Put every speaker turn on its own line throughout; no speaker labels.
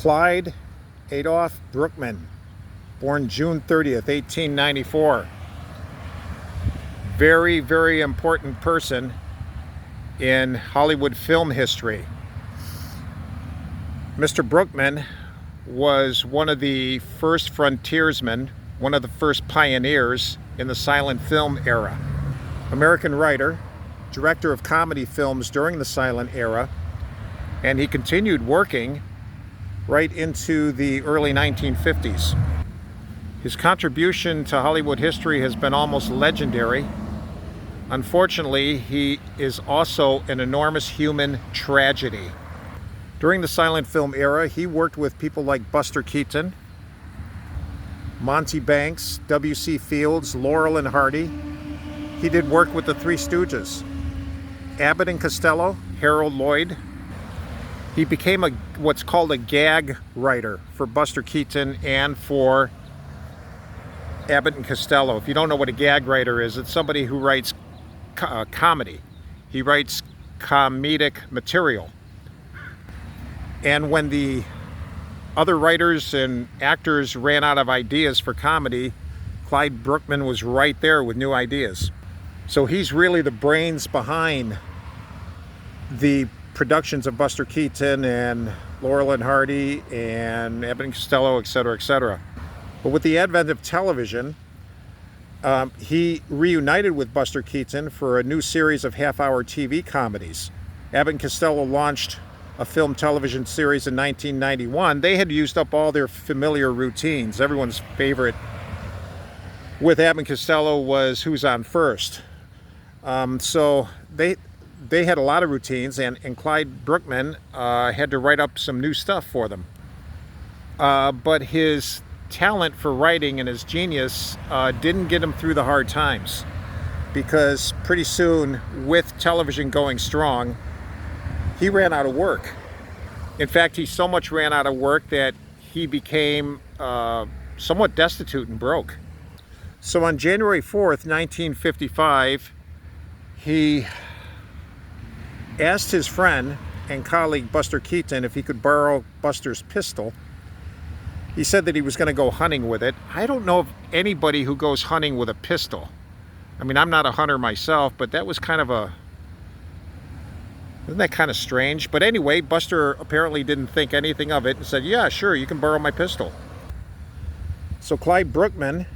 Clyde Adolf Bruckman, born June 30th, 1894. Very, very important person in Hollywood film history. Mr. Bruckman was one of the first frontiersmen, one of the first pioneers in the silent film era. American writer, director of comedy films during the silent era, and he continued working right into the early 1950s. His contribution to Hollywood history has been almost legendary. Unfortunately, he is also an enormous human tragedy. During the silent film era, he worked with people like Buster Keaton, Monty Banks, W.C. Fields, Laurel and Hardy. He did work with the Three Stooges, Abbott and Costello, Harold Lloyd. He became what's called a gag writer for Buster Keaton and for Abbott and Costello. If you don't know what a gag writer is, it's somebody who writes comedy. He writes comedic material. And when the other writers and actors ran out of ideas for comedy, Clyde Bruckman was right there with new ideas. So he's really the brains behind the productions of Buster Keaton and Laurel and Hardy and Abbott and Costello, etc., etc. But with the advent of television, he reunited with Buster Keaton for a new series of half-hour TV comedies. Abbott and Costello launched a film television series in 1991. They had used up all their familiar routines. Everyone's favorite with Abbott and Costello was Who's On First. So they had a lot of routines, and Clyde Bruckman had to write up some new stuff for them. But his talent for writing and his genius didn't get him through the hard times, because pretty soon, with television going strong, he ran out of work. In fact, he so much ran out of work that he became somewhat destitute and broke. So on January 4th, 1955, he asked his friend and colleague Buster Keaton if he could borrow Buster's pistol. He said that he was going to go hunting with it. I don't know of anybody who goes hunting with a pistol. I mean, I'm not a hunter myself, but that was kind of isn't that kind of strange? But anyway, Buster apparently didn't think anything of it and said, yeah, sure, you can borrow my pistol. So Clyde Bruckman,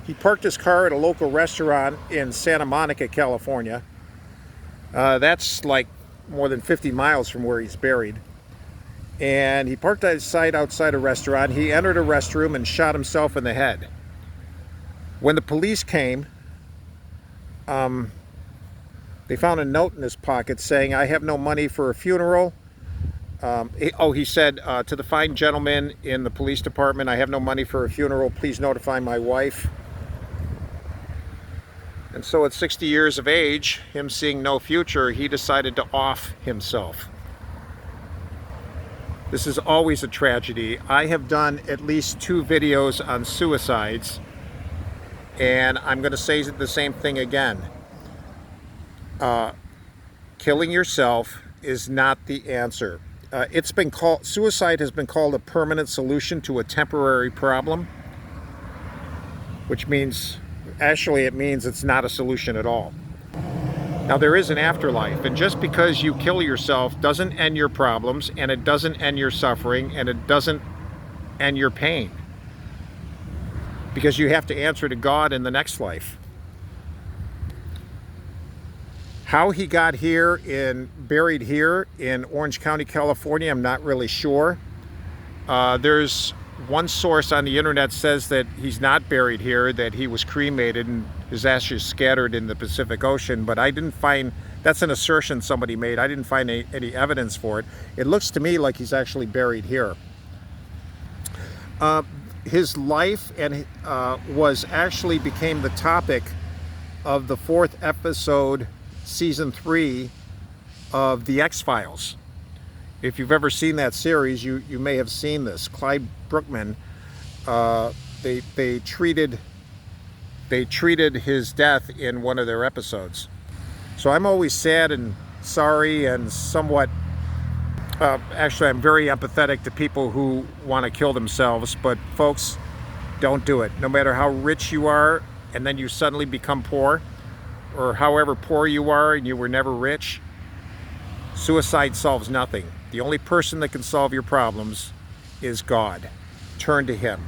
he parked his car at a local restaurant in Santa Monica, California. That's like more than 50 miles from where he's buried. And he parked outside a restaurant. He entered a restroom and shot himself in the head. When the police came, they found a note in his pocket saying, I have no money for a funeral. He said to the fine gentleman in the police department, I have no money for a funeral. Please notify my wife. And so at 60 years of age, him seeing no future, he decided to off himself. This is always a tragedy. I have done at least 2 videos on suicides, and I'm going to say the same thing again. Killing yourself is not the answer. Suicide has been called a permanent solution to a temporary problem, which means, actually it means it's not a solution at all. Now, there is an afterlife, and just because you kill yourself doesn't end your problems, and it doesn't end your suffering, and it doesn't end your pain, because you have to answer to God in the next life. How he got here buried here in Orange County, California, I'm not really sure. There's one source on the internet says that he's not buried here, that he was cremated and his ashes scattered in the Pacific Ocean, but I didn't find, that's an assertion somebody made. I didn't find any evidence for it. It looks to me like he's actually buried here. His life became the topic of the 4th episode, season 3 of The X-Files. If you've ever seen that series, you may have seen this. Clyde Bruckman, they treated his death in one of their episodes. So I'm always sad and sorry and somewhat Actually, I'm very empathetic to people who want to kill themselves, but folks, don't do it. No matter how rich you are and then you suddenly become poor, or however poor you are and you were never rich, suicide solves nothing. The only person that can solve your problems is God. Turn to Him.